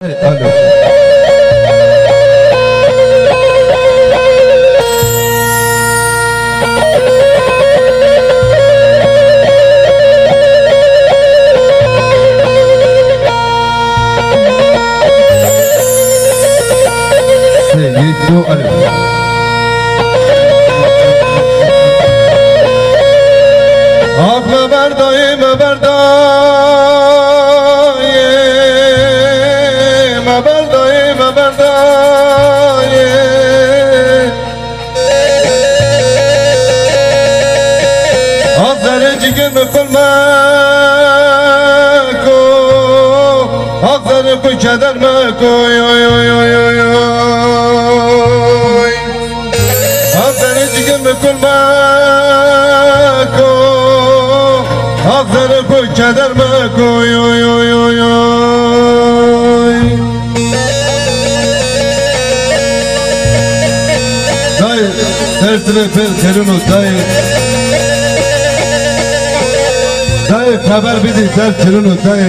الو سيدو الو آب مبردای آذر جگر بکن مکو آذر کوی کدر مکو آذر جگر بکن مکو آذر کوی کدر مکو دای سرتر پر کرونو دای دای خبر بدی سر چرونو دای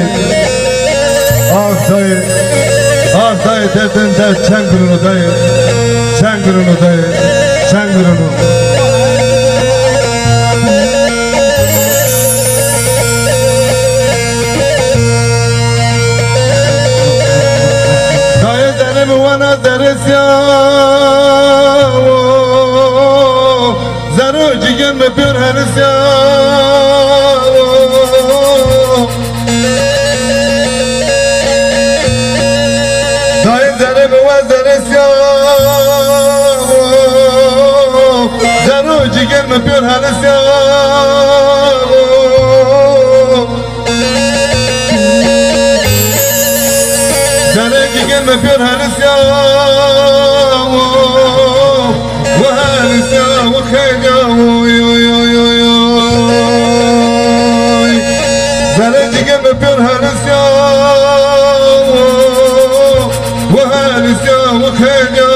دای دردن در چنگ برونو دای چنگ برونو دای چنگ برونو دای زنم وانا زرسیا زرو جگن بپیر هرسیا جگر میں پیور حالسیا جانے جگر میں پیور حالسیا وحالسیا وخیجا جانے جگر میں پیور حالسیا وحالسیا وخیجا